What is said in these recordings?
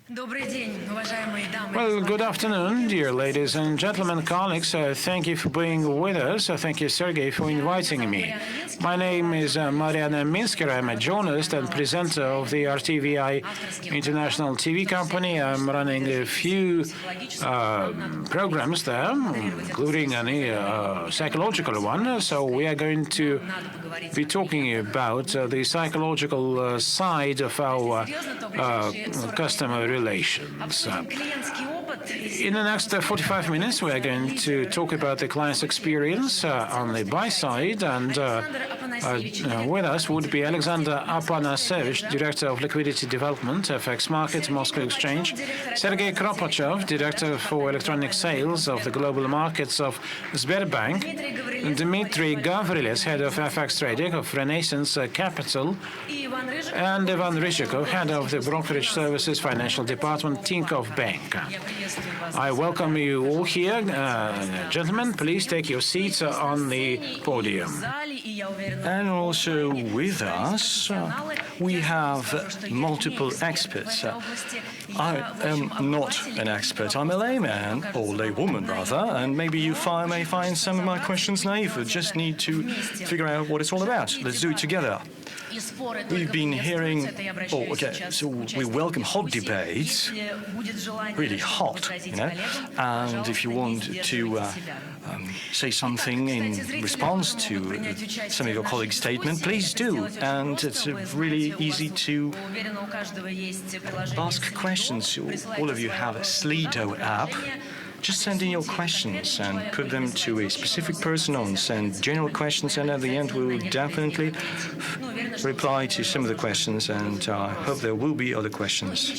Well, good afternoon, dear ladies and gentlemen, colleagues. Thank you for being with us. Thank you, Sergey, for inviting me. My name is Marianna Minsker. I'm a journalist and presenter of the RTVI International TV Company. I'm running a few programs there, including a psychological one. So we are going to be talking about the psychological side of our customer relations. In the next 45 minutes, we are going to talk about the client's experience on the buy side, and with us would be Alexander Apanasevich, Director of Liquidity Development, FX Market, Moscow Exchange, Sergey Kropachev, Director for Electronic Sales of the Global Markets of Sberbank, Dmitry, Gavrilets, Head of FX Trading of Renaissance Capital, and Ryzhikov, Head of the Brokerage Services Financial Department, Tinkoff Bank. I welcome you all here. Gentlemen, please take your seats on the podium. And also with us, we have multiple experts. I am not an expert. I'm a layman, or laywoman rather, and maybe you may find some of my questions naive. We just need to figure out what it's all about. Let's do it together. We've been hearing, so we welcome hot debates, really hot, and if you want to say something in response to some of your colleagues' statement, please do. And it's really easy to ask questions. All of you have a Slido app. Just send in your questions and put them to a specific person, or send general questions, and at the end we will definitely reply to some of the questions, and I hope there will be other questions.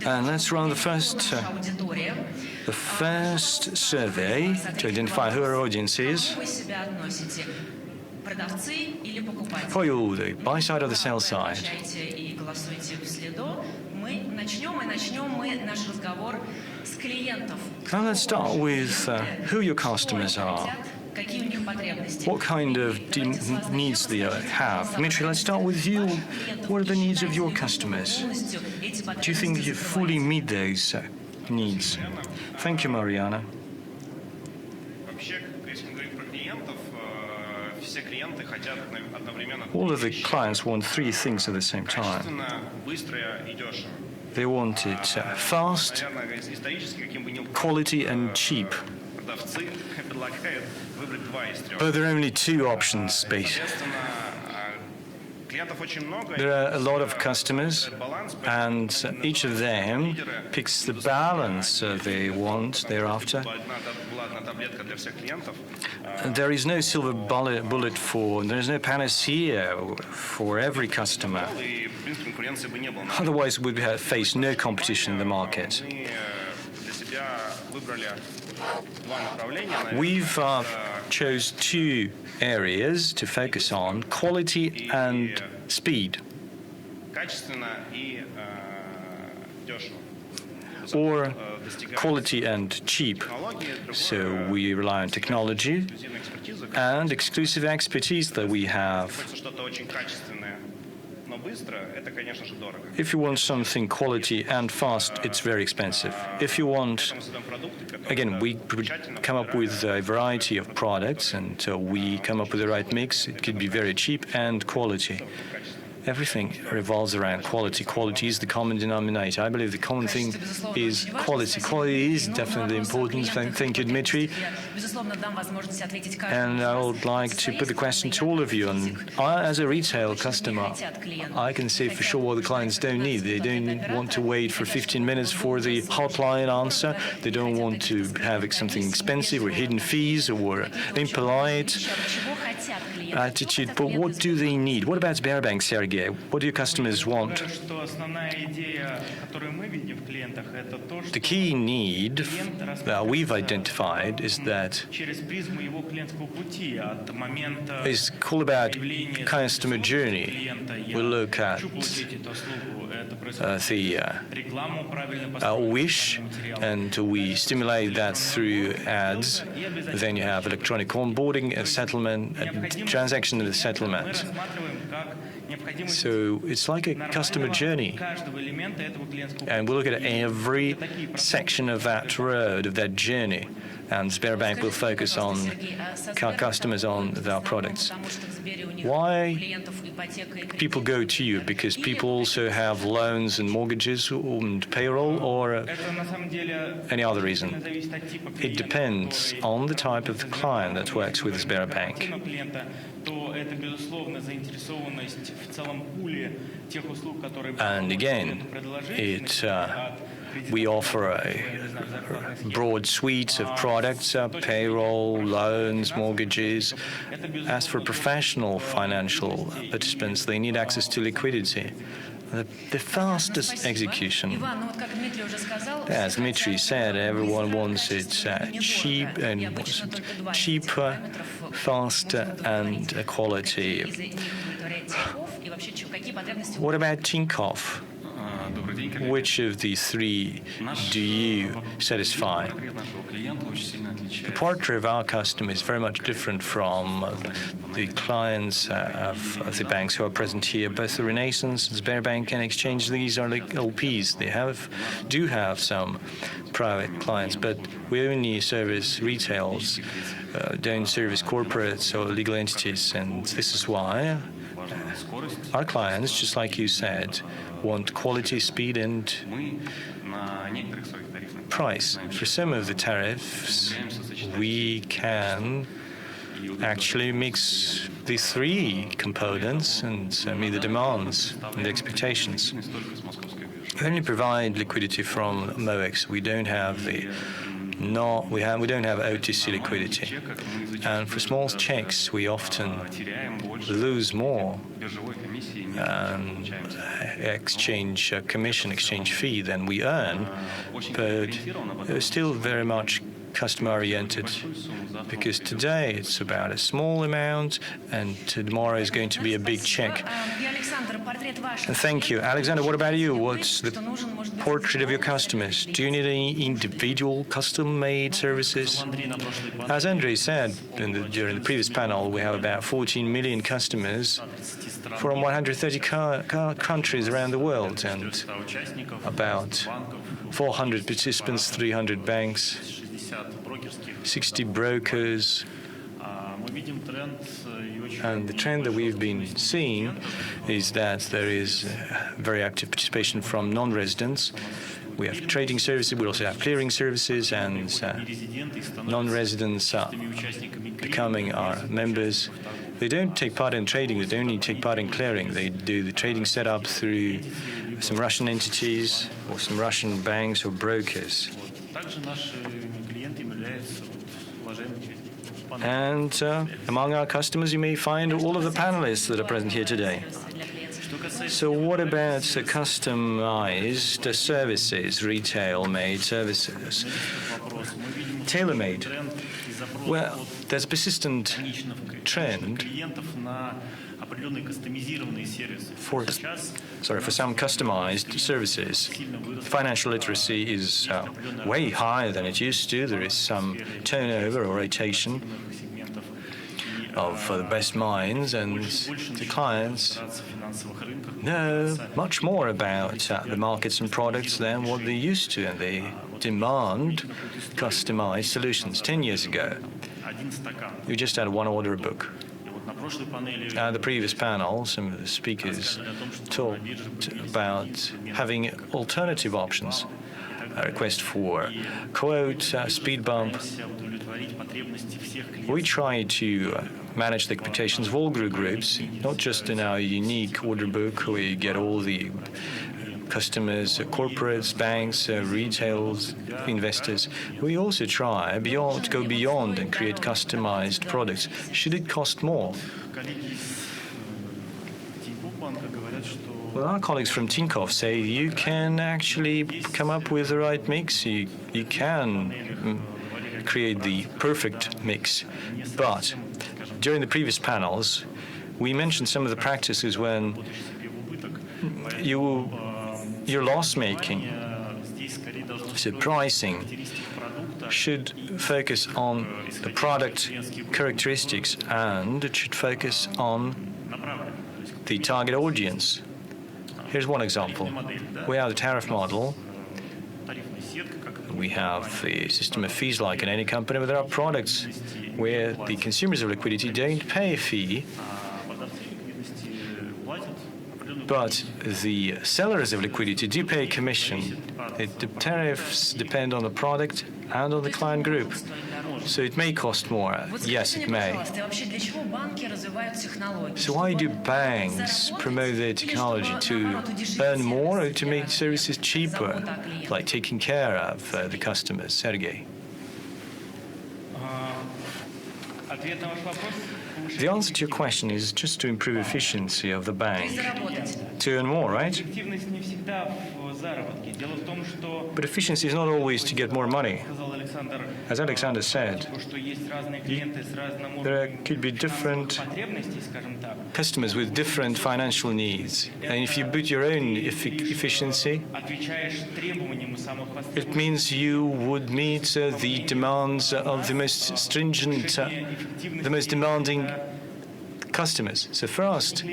And let's run the first survey to identify who our audience is. For you, the buy side or the sell side? Now let's start with who your customers are. What kind of needs they have? Dmitry, let's start with you. What are the needs of your customers? Do you think you fully meet those needs? Thank you, Marianna. All of the clients want three things at the same time. They want it fast, quality, and cheap. But there are only two options, basically. There are a lot of customers, and each of them picks the balance they want thereafter. There is no silver bullet there is no panacea for every customer. Otherwise, we'd face no competition in the market. We've chose two areas to focus on: quality and speed, or quality and cheap. So we rely on technology and exclusive expertise that we have. If you want something quality and fast, it's very expensive. If you want, again, we come up with a variety of products, and we come up with the right mix. It could be very cheap and quality. Everything revolves around quality. Quality is the common denominator. I believe the common thing is quality. Quality is definitely important. Thank you, Dmitry. And I would like to put the question to all of you. And as a retail customer, I can say for sure what the clients don't need. They don't want to wait for 15 minutes for the hotline answer. They don't want to have something expensive or hidden fees or impolite attitude. But what do they need? What about Sberbank, Sergey? What do your customers want? The key need that we've identified is that it's all about customer journey. We look at the wish, and we stimulate that through ads. Then you have electronic onboarding, a settlement, a transaction and a settlement. So it's like a customer journey. And we look at every section of that road, of that journey. And Sberbank will focus on customers on our products. Why people go to you? Because people also have loans and mortgages and payroll, or any other reason? It depends on the type of client that works with Sberbank. And again, we offer a broad suite of products, payroll, loans, mortgages. As for professional financial participants, they need access to liquidity. The fastest execution, as Dmitry said, everyone wants it cheaper, faster, and quality. What about Tinkoff? Which of these three do you satisfy? The portrait of our customer is very much different from the clients of the banks who are present here. Both the Renaissance, Sberbank, and Exchange, these are like LPs. They do have some private clients, but we only service retails, don't service corporates or legal entities, and this is why our clients, just like you said, want quality, speed, and price. For some of the tariffs, we can actually mix the three components and meet the demands and the expectations. We only provide liquidity from MOEX. We don't have we don't have OTC liquidity. And for small checks, we often lose more exchange fee than we earn, but still very much customer-oriented, because today it's about a small amount and tomorrow is going to be a big check. And thank you. Alexander, what about you? What's the portrait of your customers? Do you need any individual custom-made services? As Andrei said during the previous panel, we have about 14 million customers from 130 countries around the world, and about 400 participants, 300 banks, 60 brokers. And the trend that we've been seeing is that there is very active participation from non-residents. We have trading services, we also have clearing services, and non-residents are becoming our members. They don't take part in trading, they don't only take part in clearing. They do the trading setup through some Russian entities or some Russian banks or brokers. And among our customers, you may find all of the panelists that are present here today. So what about customized services, retail-made services, tailor-made? Well, there's a persistent trend for some customized services. Financial literacy is way higher than it used to. There is some turnover or rotation of the best minds, and the clients know much more about the markets and products than what they used to, and they demand customized solutions. 10 years ago, we just had one order book. The previous panel, some of the speakers talked about having alternative options. A request for quote, speed bump. We try to manage the expectations of all groups, not just in our unique order book where you get all the customers, corporates, banks, retails, investors. We also try to go beyond and create customized products. Should it cost more? Well, our colleagues from Tinkoff say you can actually come up with the right mix. You can create the perfect mix. But during the previous panels, we mentioned some of the practices when you're loss-making. So pricing should focus on the product characteristics, and it should focus on the target audience. Here's one example. We have the tariff model. We have a system of fees like in any company, but there are products where the consumers of liquidity don't pay a fee, but the sellers of liquidity do pay a commission. The tariffs depend on the product and on the client group. So it may cost more. Yes, it may. So why do banks promote their technology? To earn more or to make services cheaper, like taking care of the customers? Sergey. The answer to your question is just to improve efficiency of the bank. To earn more, right? But efficiency is not always to get more money. As Alexander said, there could be different customers with different financial needs. And if you put your own efficiency, it means you would meet the demands of the most stringent, the most demanding customers. So first,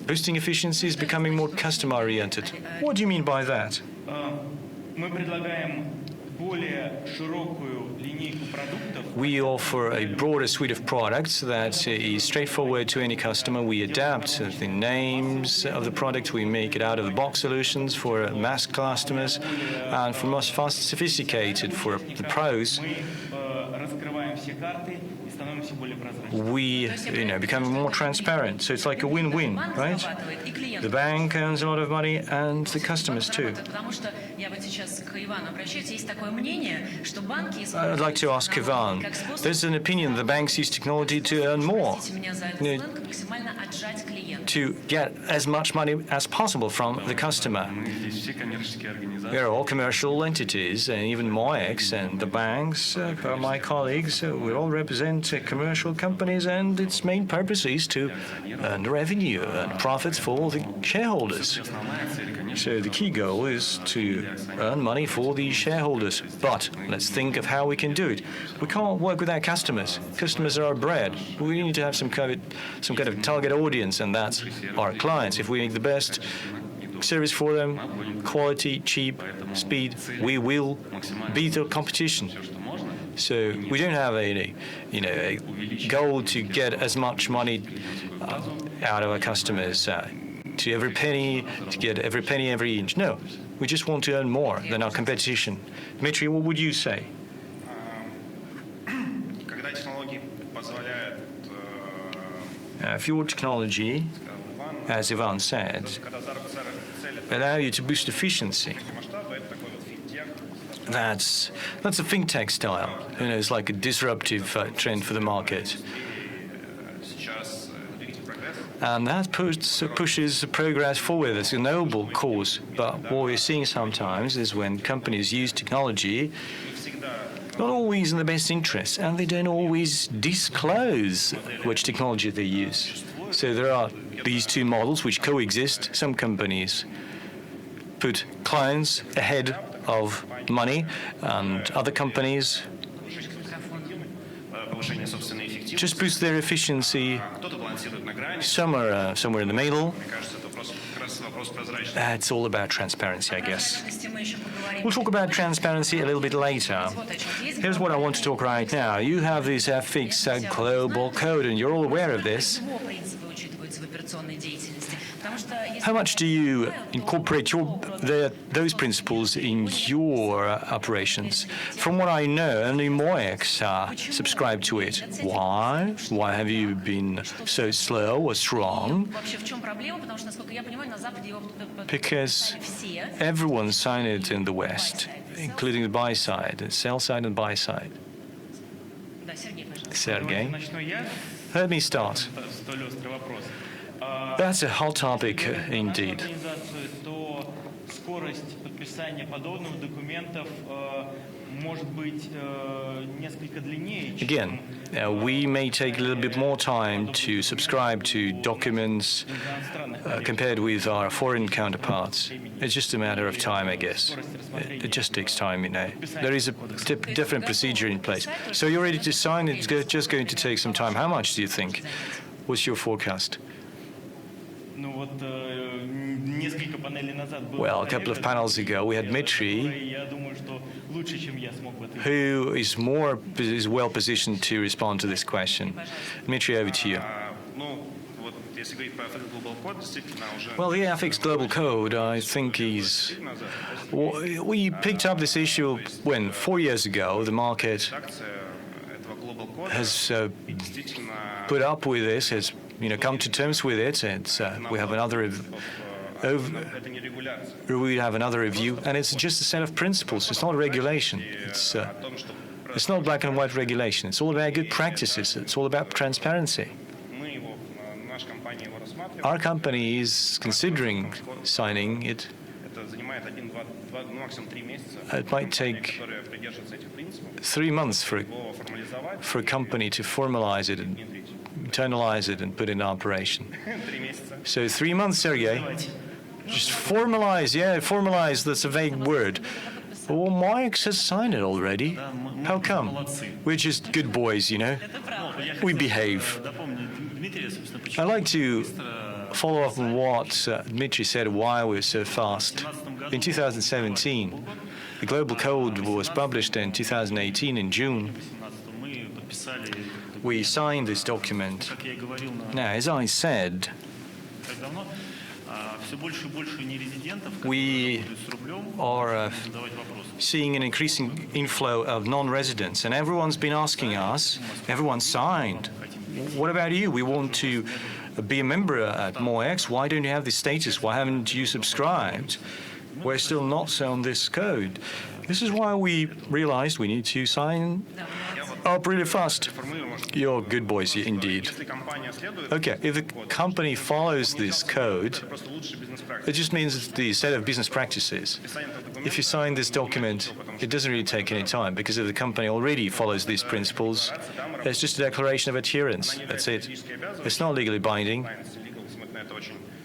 boosting efficiency is becoming more customer-oriented. What do you mean by that? We offer a broader suite of products that is straightforward to any customer. We adapt the names of the product. We make it out-of-the-box solutions for mass customers, and for most fast, sophisticated for the pros. We, become more transparent. So it's like a win-win, right? The bank earns a lot of money, and the customers too. I'd like to ask Ivan. There's an opinion the banks use technology to earn more, to get as much money as possible from the customer. We are all commercial entities, and even MOEX and the banks, my colleagues, we all represent commercial companies, and its main purpose is to earn revenue and profits for the shareholders. So the key goal is to earn money for the shareholders. But let's think of how we can do it. We can't work without customers. Customers are our bread. We need to have some kind of target audience, and that's our clients. If we make the best service for them, quality, cheap, speed, we will beat the competition. So we don't have a goal to get as much money out of our customers, to every penny, to get every penny, every inch. No, we just want to earn more than our competition. Dmitry, what would you say? If your technology, as Ivan said, allow you to boost efficiency, that's a fintech style. It's like a disruptive trend for the market. And that pushes progress forward. It's a noble cause. But what we're seeing sometimes is when companies use technology, not always in the best interest, and they don't always disclose which technology they use. So there are these two models which coexist. Some companies put clients ahead of money, and other companies just boost their efficiency somewhere in the middle. It's all about transparency, I guess. We'll talk about transparency a little bit later. Here's what I want to talk right now. You have this FX global code, and you're all aware of this. How much do you incorporate those principles in your operations? From what I know, only MOEX subscribe to it. Why? Why have you been so slow? What's wrong? Because everyone signed it in the West, including the buy side, the sell side and buy side. Sergey, let me start. That's a hot topic indeed. Again, we may take a little bit more time to subscribe to documents compared with our foreign counterparts. It's just a matter of time, I guess. It just takes time, There is a different procedure in place. So you're ready to sign. It's just going to take some time. How much do you think? What's your forecast? Well, a couple of panels ago, we had Dmitry, who is well positioned to respond to this question. Dmitry, over to you. Well, the FX Global Code, I think we picked up this issue when 4 years ago. The market has put up with this, has come to terms with it, and we have another review, and it's just a set of principles. It's not a regulation. It's not black and white regulation. It's all about good practices. It's all about transparency. Our company is considering signing it. It might take 3 months for a company to formalize it and internalize it and put it in operation. So 3 months, Sergey. Just formalize, formalize, that's a vague word. Well, Marx has signed it already. How come? We're just good boys, We behave. I'd like to follow up on what Dmitry said, why we're so fast. In 2017, the Global Code was published in 2018 in June. We signed this document. Now, as I said, we are seeing an increasing inflow of non-residents, and everyone's been asking us, everyone signed, what about you? We want to be a member at MOEX. Why don't you have this status? Why haven't you subscribed? We're still not on this code. This is why we realized we need to sign up really fast. You're good boys, indeed. Okay, if the company follows this code, it just means it's the set of business practices. If you sign this document, it doesn't really take any time, because if the company already follows these principles, it's just a declaration of adherence. That's it. It's not legally binding.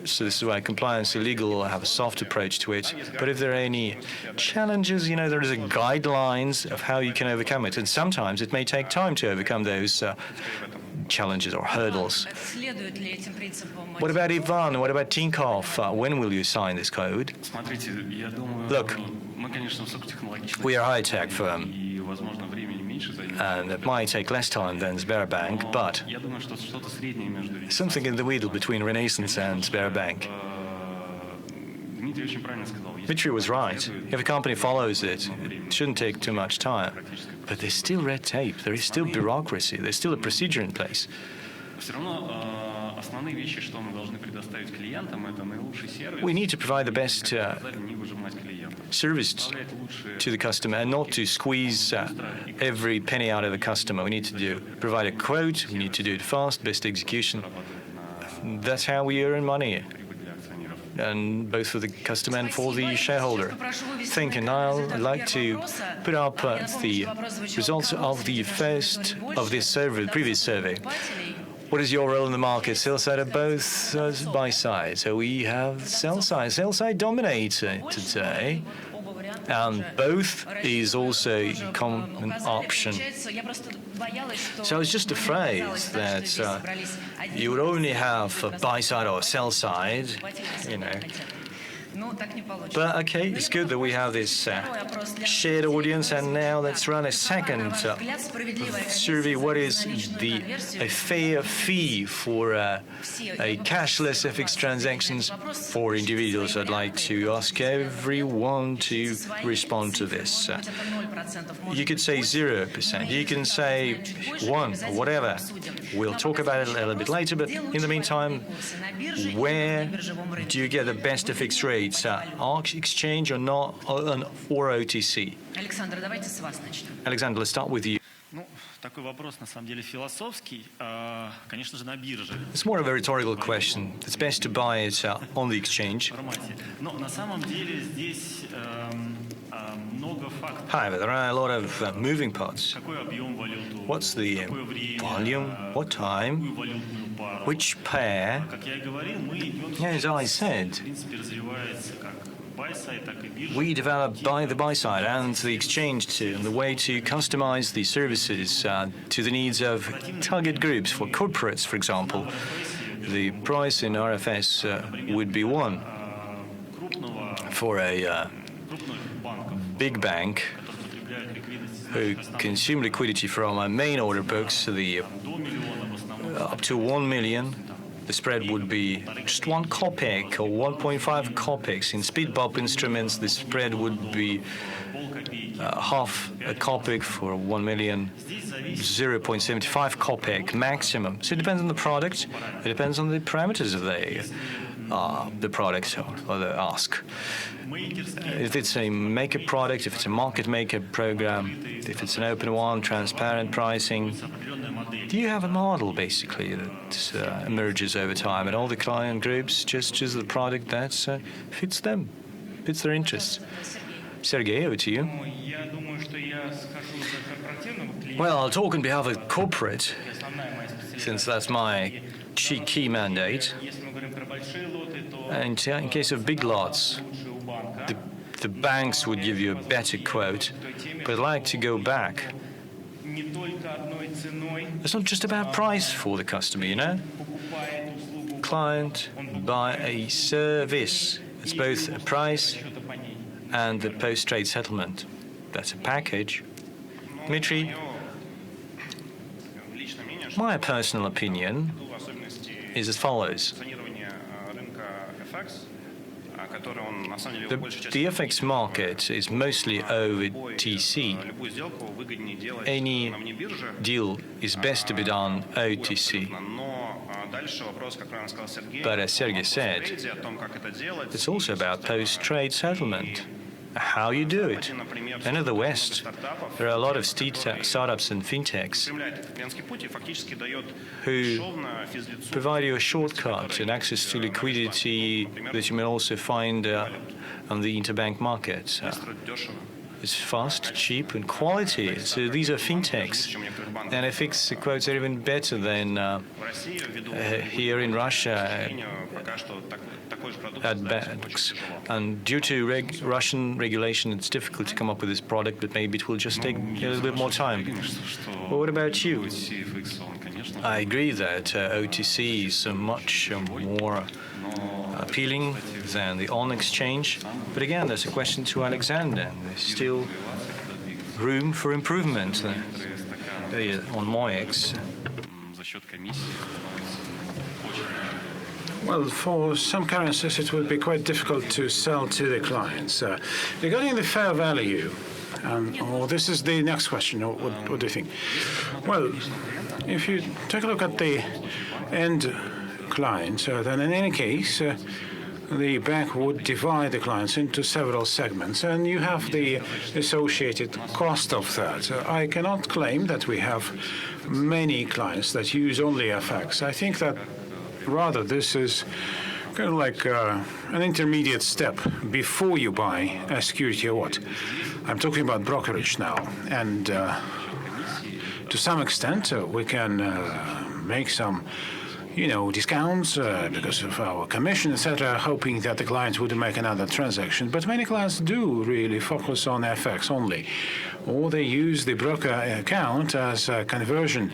So this is why compliance illegal have a soft approach to it. But if there are any challenges, there is a guidelines of how you can overcome it. And sometimes it may take time to overcome those challenges or hurdles. What about Ivan? What about Tinkoff? When will you sign this code? Look, we are a high-tech firm, and it might take less time than Sberbank, but something in the middle between Renaissance and Sberbank. Dmitry was right. If a company follows it, it shouldn't take too much time. But there's still red tape, there is still bureaucracy, there's still a procedure in place. We need to provide the best service to the customer and not to squeeze every penny out of the customer. We need to provide a quote, we need to do it fast, best execution. That's how we earn money, and both for the customer and for the shareholder. Thank you. Now I'd like to put up the results of this survey, the previous survey. What is your role in the market? Sell side or both? Buy side. So we have sell side. Sell side dominates today. And both is also a common option. So I was just afraid that you would only have a buy side or a sell side, But okay, it's good that we have this shared audience, and now let's run a second survey. What is a fair fee for a cashless FX transactions for individuals? I'd like to ask everyone to respond to this. You could say 0%, you can say 1, or whatever. We'll talk about it a little bit later, but in the meantime, where do you get the best FX rates? ARC exchange or not, or OTC? Alexander, let's start with you. It's more of a rhetorical question. It's best to buy it on the exchange. However, there are a lot of moving parts. What's the volume? What time? Which pair? As I said, we developed by the buy side and the exchange too, and the way to customize the services to the needs of target groups for corporates, for example. the price in RFS would be 1. For a big bank who consume liquidity from our main order books, the up to 1 million, the spread would be just 1 kopeck or 1.5 kopecks. In speed bump instruments, the spread would be half a kopeck for 1 million, 0.75 kopeck maximum. So it depends on the product. It depends on the parameters of the product or the ask. If it's a maker product, if it's a market maker program, if it's an open one, transparent pricing, do you have a model basically that emerges over time, and all the client groups just choose the product that fits them, fits their interests? Sergey, over to you. Well, I'll talk on behalf of corporate, since that's my key mandate. And in case of big lots, the banks would give you a better quote, but I'd like to go back. It's not just about price for the customer, you know? Client buy a service. It's both a price and the post-trade settlement. That's a package. Dmitry, my personal opinion is as follows. The FX market is mostly OTC. Any deal is best to be done OTC. But as Sergey said, it's also about post-trade settlement. How you do it. And in the West, there are a lot of startups and fintechs who provide you a shortcut and access to liquidity that you may also find on the interbank market. It's fast, cheap, and quality. So these are fintechs. And FX quotes are even better than here in Russia at banks. And due to Russian regulation, it's difficult to come up with this product, but maybe it will just take a little bit more time. Well, what about you? I agree that OTC is much more appealing than the on-exchange. But again, there's a question to Alexander. There's still room for improvement on MOEX. Well, for some currencies, it would be quite difficult to sell to the clients. Regarding the fair value, this is the next question. What do you think? Well, if you take a look at the end client, then in any case, the bank would divide the clients into several segments, and you have the associated cost of that. I cannot claim that we have many clients that use only FX. I think that rather this is kind of like an intermediate step before you buy a security or what. I'm talking about brokerage now, and to some extent we can make some discounts because of our commission, etc., hoping that the clients would make another transaction. But many clients do really focus on FX only, or they use the broker account as a conversion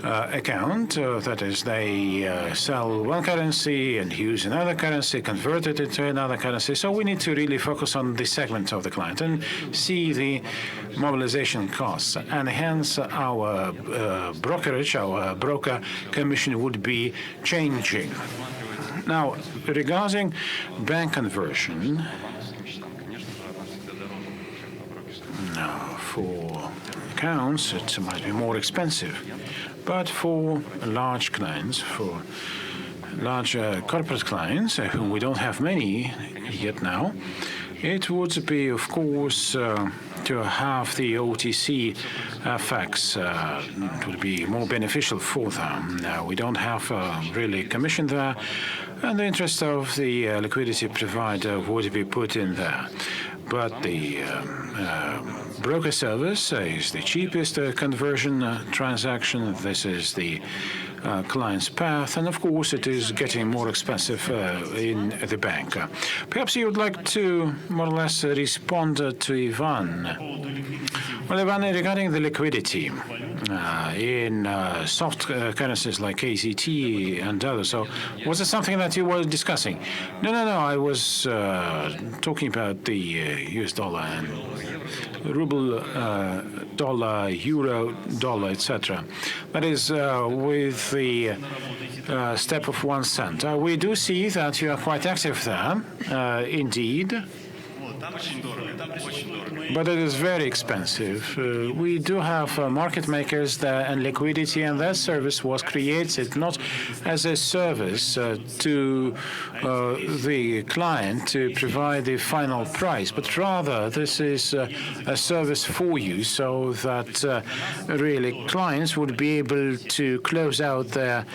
account. That is, they sell one currency and use another currency, convert it into another currency. So we need to really focus on the segment of the client and see the mobilization costs. And hence our brokerage, our broker commission would be changing. Now, regarding bank conversion, for accounts, it might be more expensive. But for large clients, for large corporate clients, whom we don't have many yet now, it would be, of course, to have the OTC FX. It would be more beneficial for them. Now, we don't have really commission there, and the interest of the liquidity provider would be put in there. But the broker service is the cheapest conversion transaction. This is the client's path, and of course it is getting more expensive in the bank. Perhaps you would like to more or less respond to Ivan. Well, Ivan, regarding the liquidity, in soft currencies like KZT and others. So was it something that you were discussing? No. I was talking about the US dollar and ruble, dollar, euro, dollar, etc. That is with the step of 1 cent. We do see that you are quite active there, indeed. But it is very expensive. We do have market makers there and liquidity, and that service was created not as a service to the client to provide the final price, but rather this is a service for you so that really clients would be able to close out their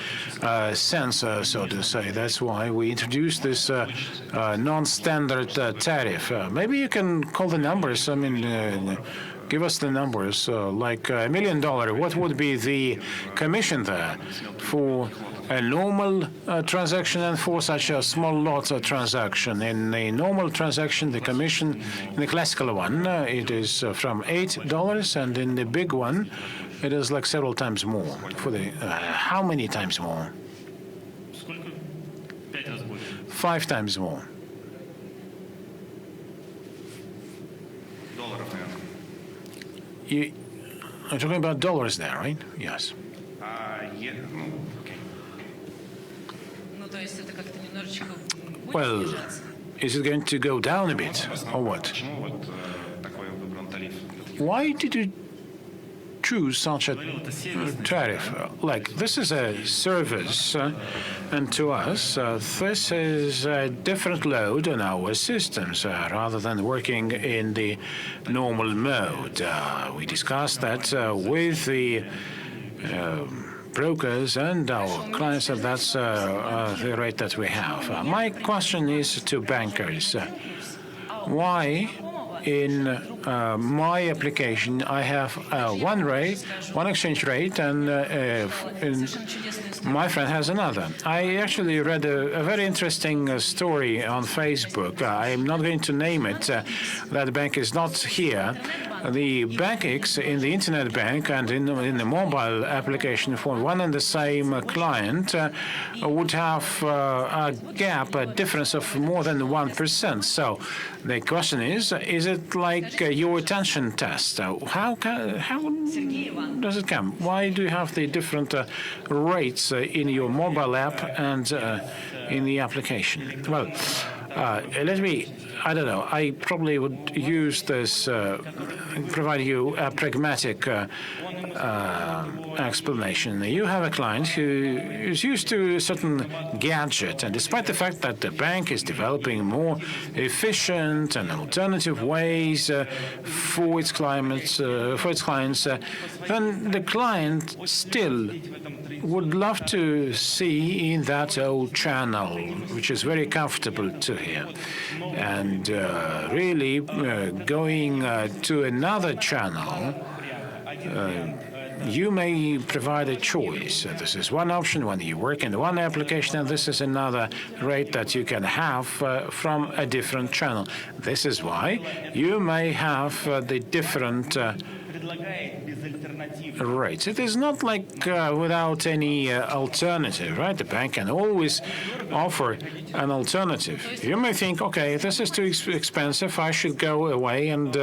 sensor, so to say. That's why we introduced this non-standard tariff. Maybe you can call the numbers. I mean, give us the numbers. Like $1 million, what would be the commission there for a normal transaction and for such a small lot transaction? In a normal transaction, the commission, in the classical one, it is from $8, and in the big one, it is like several times more. For the how many times more? 5 times more. You're talking about dollars there, right? Yes. Well, is it going to go down a bit, or what? Why did you choose such a tariff? Like, this is a service, and to us, this is a different load on our systems rather than working in the normal mode. We discussed that with the brokers and our clients, and that's the rate that we have. My question is to bankers. Why in my application I have one rate, one exchange rate, and my friend has another? I actually read a very interesting story on Facebook. I'm not going to name it. That bank is not here. The BankX in the internet bank and in the mobile application for one and the same client would have a gap, a difference of more than 1%. So the question is it like your attention test? How does it come? Why do you have the different rates in your mobile app and in the application? Well, I don't know, I probably would use this, provide you a pragmatic explanation. You have a client who is used to a certain gadget, and despite the fact that the bank is developing more efficient and alternative ways for its clients, then the client still would love to see in that old channel, which is very comfortable to him. And really going to another channel, you may provide a choice. This is one option when you work in one application, and this is another rate that you can have from a different channel. This is why you may have the different rates. It is not like without any alternative, right? The bank can always offer an alternative. You may think, okay, this is too expensive, I should go away and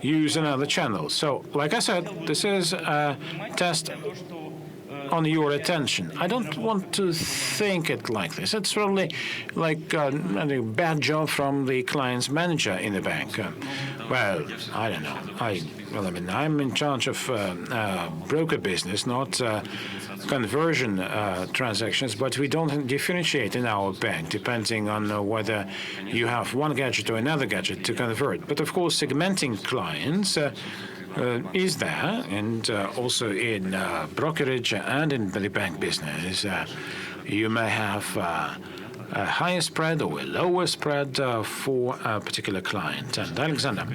use another channel. So, like I said, this is a test on your attention. I don't want to think it like this. It's probably like a bad job from the client's manager in the bank. Well, I don't know. I'm in charge of broker business, not conversion transactions, but we don't differentiate in our bank depending on whether you have one gadget or another gadget to convert. But of course, segmenting clients is there, and also in brokerage and in the bank business, you may have a higher spread or a lower spread for a particular client. And Alexander,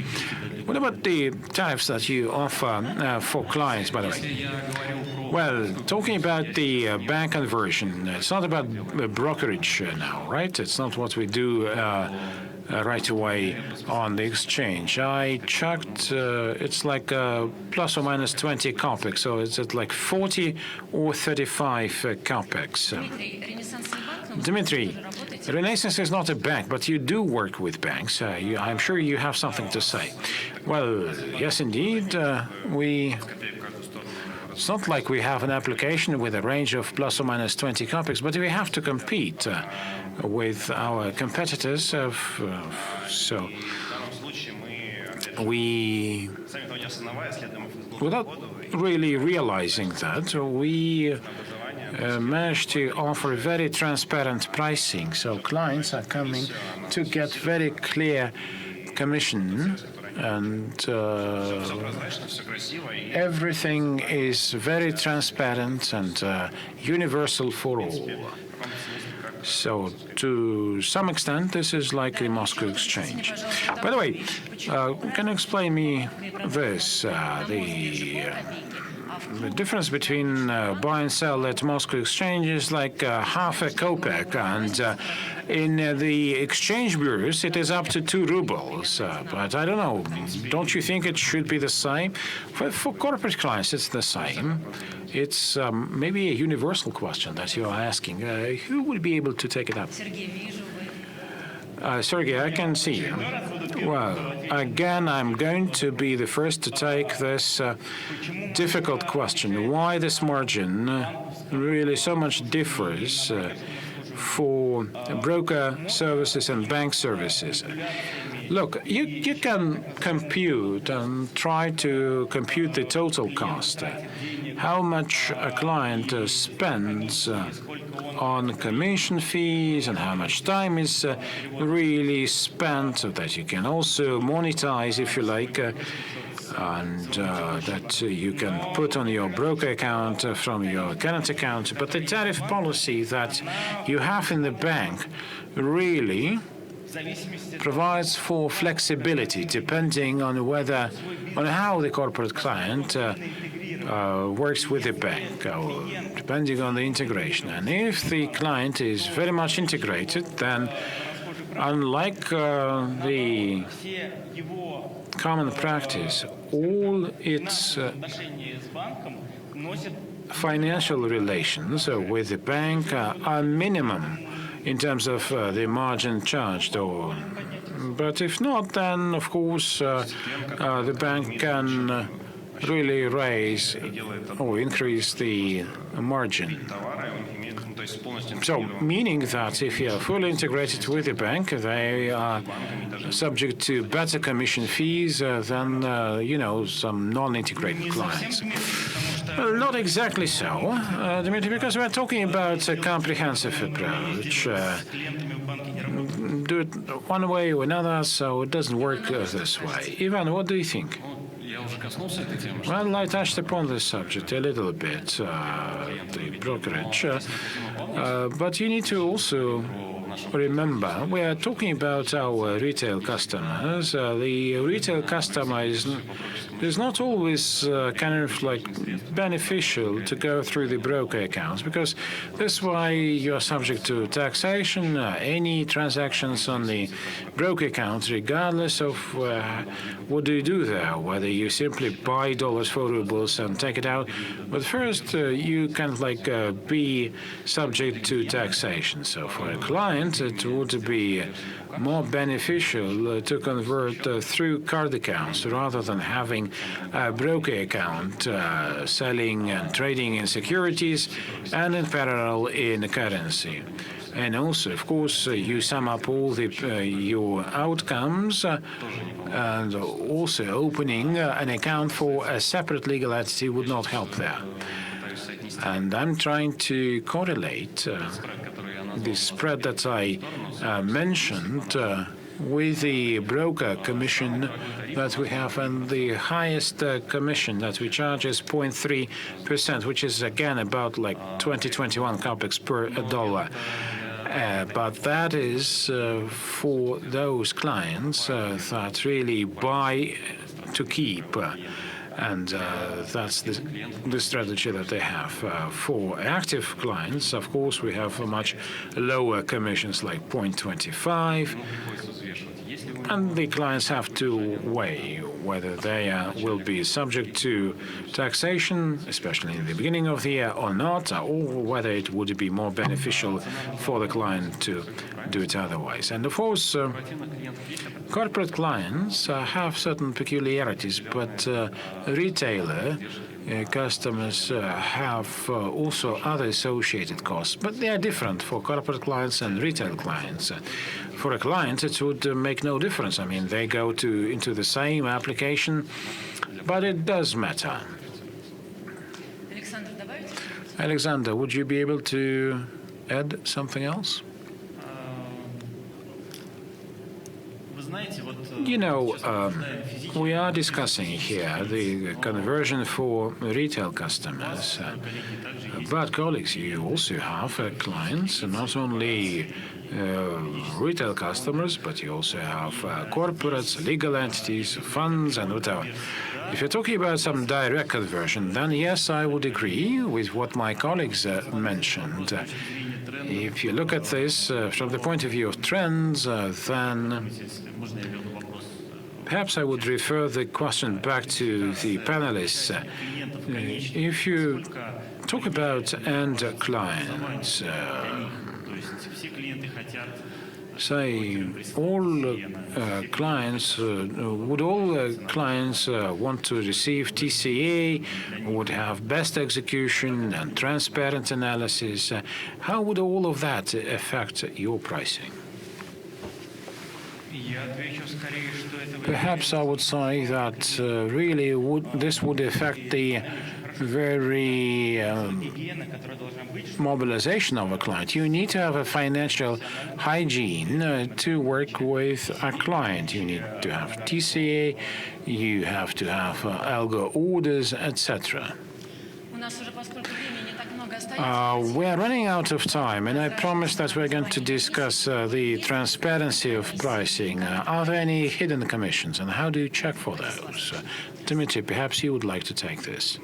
what about the tariffs that you offer for clients, by the way? Well, talking about the bank conversion, it's not about brokerage now, right? It's not what we do right away on the exchange. I checked, it's like plus or minus 20 Kopex, so it's at like 40 or 35 Kopex. Dmitry, Renaissance is not a bank, but you do work with banks. I'm sure you have something to say. Well, yes, indeed. It's not like we have an application with a range of plus or minus 20 Kopex, but we have to compete with our competitors. So we, without really realizing that, we managed to offer very transparent pricing. So clients are coming to get very clear commission, and everything is very transparent and universal for all. So to some extent, this is like the Moscow exchange. By the way, can you explain me this? The difference between buy and sell at Moscow exchange is like half a kopeck, and in the exchange bureaus it is up to 2 rubles. But I don't know, don't you think it should be the same? For corporate clients it's the same. It's maybe a universal question that you are asking. Who would be able to take it up? Sergey, I can see you. Well, again, I'm going to be the first to take this difficult question. Why this margin really so much differs for broker services and bank services? Look, you can compute and try to compute the total cost. How much a client spends on commission fees and how much time is really spent, so that you can also monetize, if you like, and that you can put on your broker account from your current account. But the tariff policy that you have in the bank really provides for flexibility depending on how the corporate client works with the bank, depending on the integration. And if the client is very much integrated, then unlike the common practice, all its financial relations with the bank are minimum in terms of the margin charged. But if not, then of course the bank can really raise or increase the margin. So, meaning that if you are fully integrated with the bank, they are subject to better commission fees than, some non-integrated clients. Well, not exactly so, Dmitry, because we're talking about a comprehensive approach. Do it one way or another, so it doesn't work this way. Ivan, what do you think? Well, I touched upon this subject a little bit, the brokerage, but you need to also remember we are talking about our retail customers. The retail customer is not always kind of like beneficial to go through the broker accounts, because that's why you are subject to taxation. Any transactions on the broker account, regardless of what do you do there, whether you simply buy dollars for rubles and take it out. But first, you can be subject to taxation. So for a client, it would be more beneficial to convert through card accounts rather than having a broker account selling and trading in securities and in parallel in currency. And also, of course, you sum up all your outcomes, and also opening an account for a separate legal entity would not help there. And I'm trying to correlate the spread that I mentioned with the broker commission that we have, and the highest commission that we charge is 0.3%, which is again about 20-21 Kopex per dollar. But that is for those clients that really buy to keep. And that's the strategy that they have. For active clients, of course, we have much lower commissions like 0.25. And the clients have to weigh whether they will be subject to taxation, especially in the beginning of the year, or not, or whether it would be more beneficial for the client to do it otherwise. And of course, corporate clients have certain peculiarities, but retailer customers have also other associated costs, but they are different for corporate clients and retail clients. For a client, it would make no difference. I mean, they go into the same application, but it does matter. Alexander, would you be able to add something else? You know, we are discussing here the conversion for retail customers. But, colleagues, you also have clients, not only retail customers, but you also have corporates, legal entities, funds, and whatever. If you're talking about some direct conversion, then yes, I would agree with what my colleagues mentioned. If you look at this from the point of view of trends, then perhaps I would refer the question back to the panelists. If you talk about end clients, say all clients, would all clients want to receive TCA, would have best execution and transparent analysis? How would all of that affect your pricing? Perhaps I would say that really this would affect the very mobilization of a client. You need to have a financial hygiene to work with a client. You need to have TCA, you have to have algo orders, etc. We are running out of time, and I promise that we're going to discuss the transparency of pricing. Are there any hidden commissions, and how do you check for those? Dmitry, perhaps you would like to take this.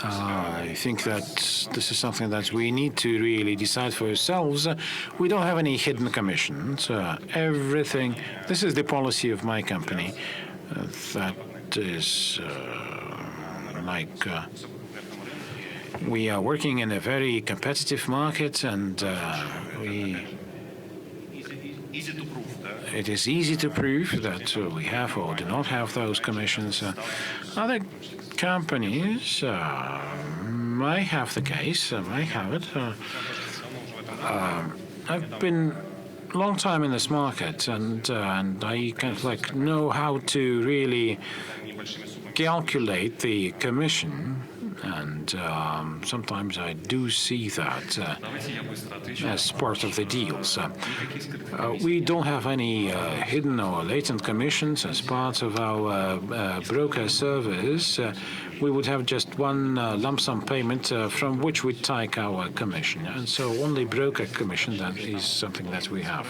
I think that this is something that we need to really decide for ourselves. We don't have any hidden commissions. Everything, this is the policy of my company. That is we are working in a very competitive market, and it is easy to prove that we have or do not have those commissions. Other companies might have the case, might have it. I've been a long time in this market, and I kind of know how to really calculate the commission, and sometimes I do see that as part of the deals. We don't have any hidden or latent commissions as part of our broker service. We would have just one lump sum payment from which we take our commission. And so only broker commission, that is something that we have.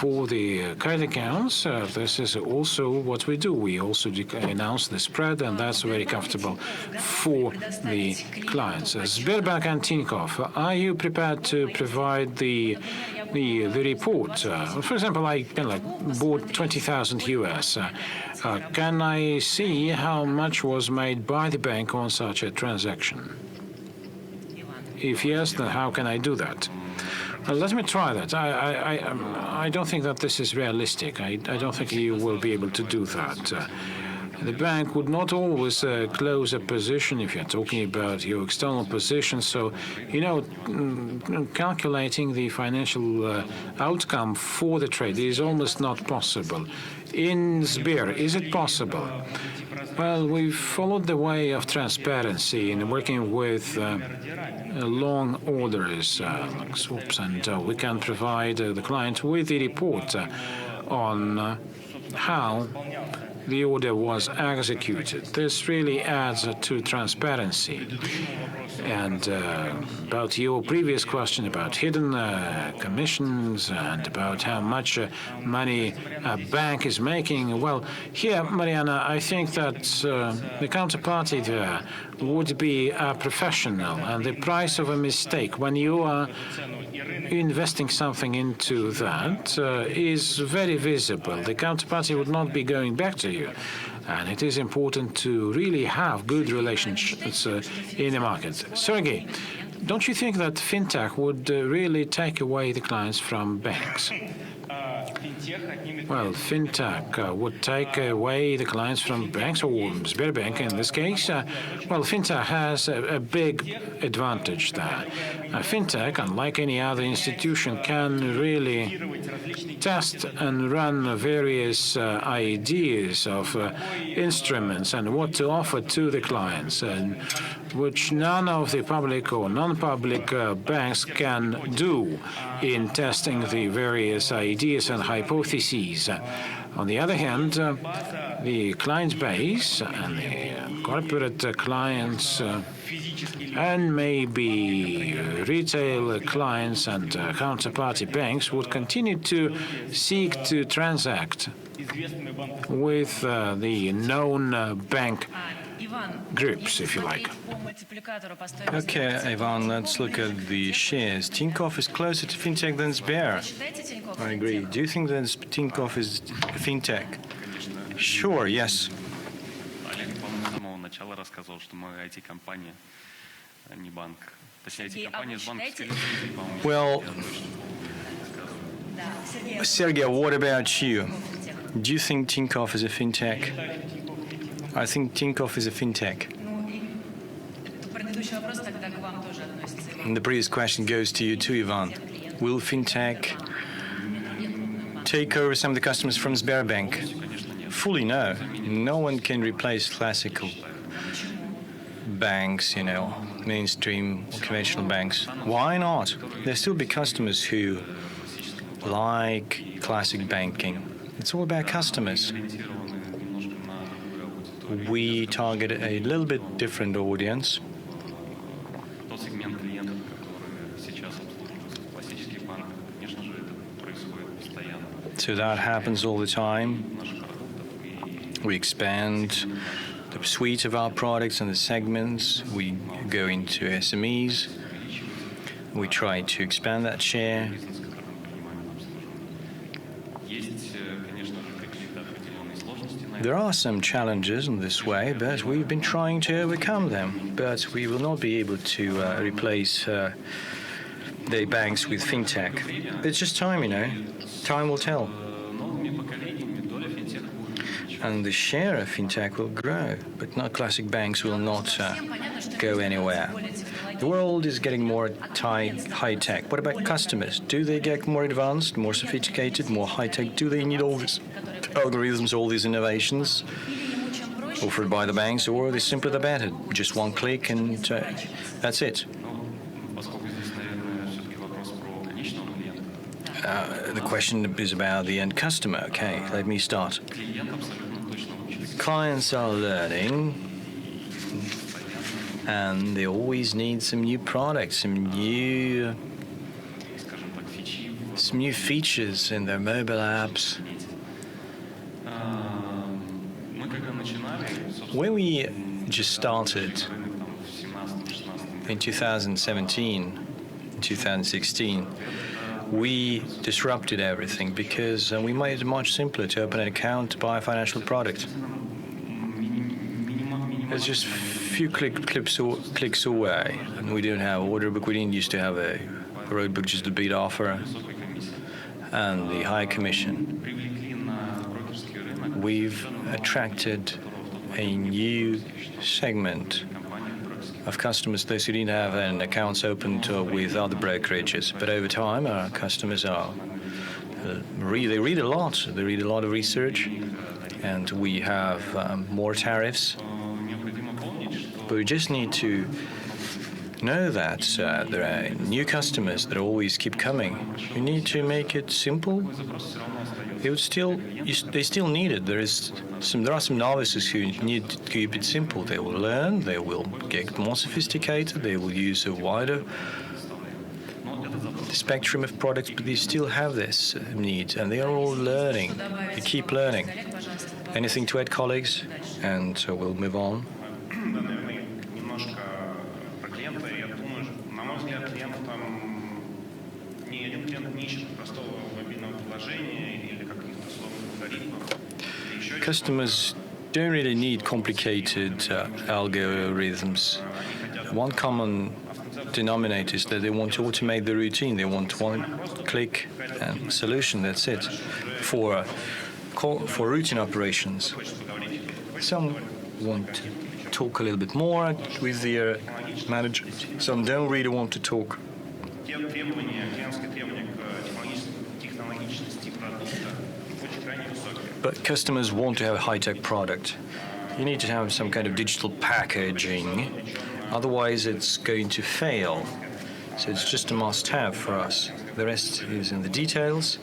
For the credit accounts, this is also what we do. We also announce the spread, and that's very comfortable for the clients. Sberbank and Tinkoff, are you prepared to provide the report? For example, I bought 20,000 US. Can I see how much was made by the bank on such a transaction? If yes, then how can I do that? Let me try that. I don't think that this is realistic. I don't think you will be able to do that. The bank would not always close a position if you're talking about your external position. So, calculating the financial outcome for the trade is almost not possible. In Sber, is it possible? Well, we've followed the way of transparency in working with long orders like swaps, and we can provide the client with the report on how the order was executed. This really adds to transparency. And about your previous question about hidden commissions and about how much money a bank is making, well, here, Marianna, I think that the counterparty there would be a professional, and the price of a mistake when you are investing something into that is very visible. The counterparty would not be going back to you. And it is important to really have good relationships in the market. Sergey, don't you think that fintech would really take away the clients from banks? Well, fintech would take away the clients from banks, or Sberbank in this case. Well, fintech has a big advantage there. Fintech, unlike any other institution, can really test and run various ideas of instruments and what to offer to the clients, and which none of the public or non-public banks can do in testing the various ideas and hypotheses. On the other hand, the client base and the corporate clients and maybe retail clients and counterparty banks would continue to seek to transact with the known bank groups, if you like. Okay, Ivan, let's look at the shares. Tinkoff is closer to fintech than Sber. I agree. Do you think that Tinkoff is fintech? Sure, yes. Well, Sergey, what about you? Do you think Tinkoff is a fintech? I think Tinkoff is a fintech. And the previous question goes to you too, Ivan. Will fintech take over some of the customers from Sberbank? Fully no. No one can replace classical banks, mainstream or conventional banks. Why not? There'll still be customers who like classic banking. It's all about customers. We target a little bit different audience. So that happens all the time. We expand the suite of our products and the segments. We go into SMEs. We try to expand that share. There are some challenges in this way, but we've been trying to overcome them. But we will not be able to replace the banks with fintech. It's just time, Time will tell. And the share of fintech will grow, but not classic banks will not go anywhere. The world is getting more high-tech. What about customers? Do they get more advanced, more sophisticated, more high-tech? Do they need all these algorithms, all these innovations offered by the banks, or are they simply the better? Just one click and that's it. The question is about the end customer. Okay, let me start. Clients are learning, and they always need some new products, some new features in their mobile apps. When we just started in 2017, 2016, we disrupted everything because we made it much simpler to open an account to buy a financial product. It's just a few clicks away. And we didn't have order book. We didn't used to have a road book, just a bid offer and the high commission. We've attracted a new segment of customers, those who didn't have an accounts opened with other brokerages. But over time, our customers are they read a lot. They read a lot of research, and we have more tariffs. But we just need to know that there are new customers that always keep coming. We need to make it simple they still need it. There are some novices who need to keep it simple. They will learn, they will get more sophisticated, they will use a wider spectrum of products, but they still have this need, and they are all learning. They keep learning. Anything to add, colleagues? And so we'll move on. Customers don't really need complicated algorithms. One common denominator is that they want to automate the routine. They want one-click solution. That's it for routine operations. Some want to talk a little bit more with their manager. Some don't really want to talk. But customers want to have a high-tech product. You need to have some kind of digital packaging, otherwise it's going to fail. So it's just a must-have for us. The rest is in the details.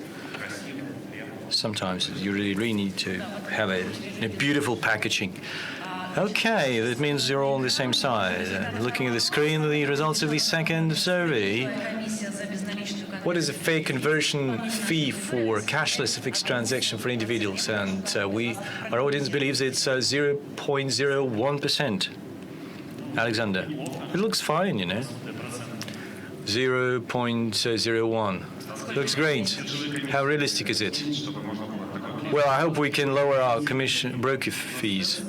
Sometimes you really need to have a beautiful packaging. Okay, that means you're all on the same side. Looking at the screen, the results of the second survey. What is a fair conversion fee for cashless fixed transaction for individuals? And our audience believes it's 0.01%. Alexander, it looks fine, 0.01. Looks great. How realistic is it? Well, I hope we can lower our broker fees.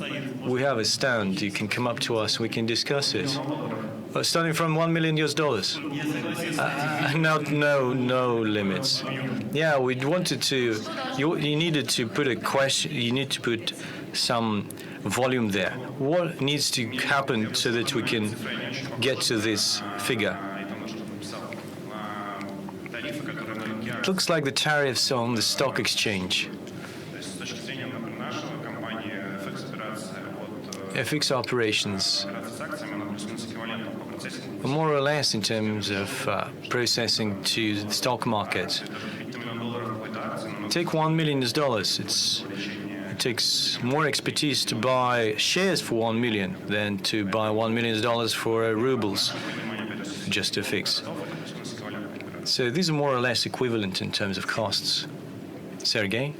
We have a stand. You can come up to us. We can discuss it. Starting from $1 million. No limits. Yeah, we wanted to. You needed to put a question. You need to put some volume there. What needs to happen so that we can get to this figure? It looks like the tariffs on the stock exchange. FX operations, more or less in terms of processing to the stock market. Take $1 million. It takes more expertise to buy shares for $1 million than to buy $1 million for rubles, just to fix. So these are more or less equivalent in terms of costs. Sergey?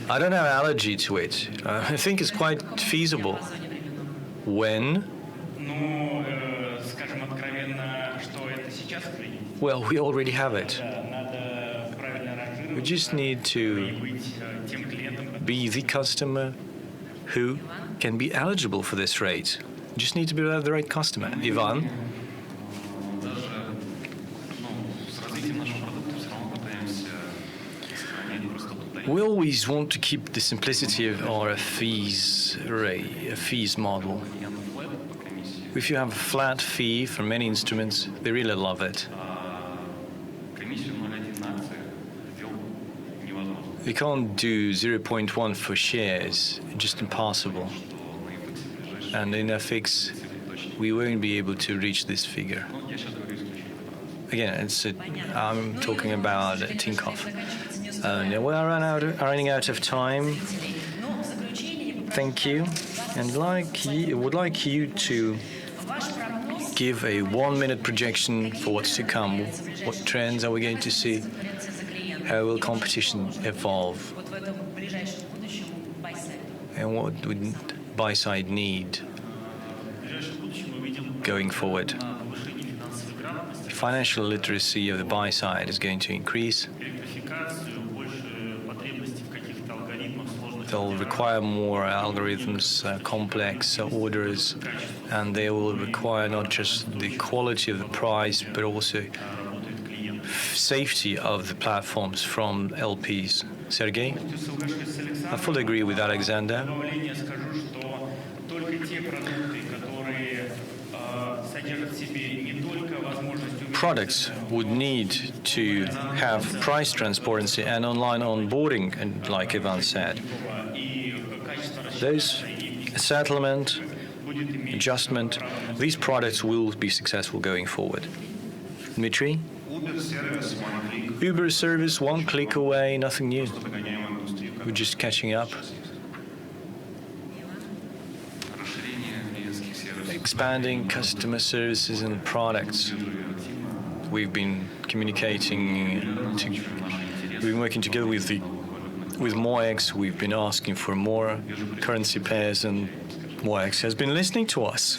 I don't have allergy to it. I think it's quite feasible. When? Well, we already have it. We just need to be the customer who can be eligible for this rate. You just need to be the right customer. Ivan? We always want to keep the simplicity of our fees model. If you have a flat fee for many instruments, they really love it. You can't do 0.1 for shares, just impossible. And in FX, we won't be able to reach this figure. Again, I'm talking about Tinkoff. We are running out of time. Thank you. And would like you to give a 1-minute projection for what's to come. What trends are we going to see? How will competition evolve? And what would buy-side need going forward? Financial literacy of the buy-side is going to increase. They'll require more algorithms, complex orders, and they will require not just the quality of the price, but also safety of the platforms from LPs. Sergey? I fully agree with Alexander. Products would need to have price transparency and online onboarding, and like Ivan said. Those settlement, adjustment, these products will be successful going forward. Dmitry? Uber service, one click away, nothing new. We're just catching up. Expanding customer services and products. We've been we've been working together with MOEX. We've been asking for more currency pairs, and MOEX has been listening to us,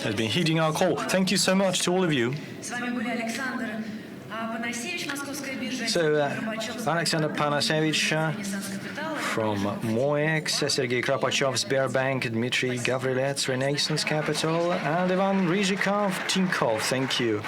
has been heeding our call. Thank you so much to all of you. So, Alexander Apanasevich from MOEX, Sergey Kropachev, Sberbank, Dmitry, Gavrilets, Renaissance Capital, and Ivan Ryzhikov, Tinkoff. Thank you.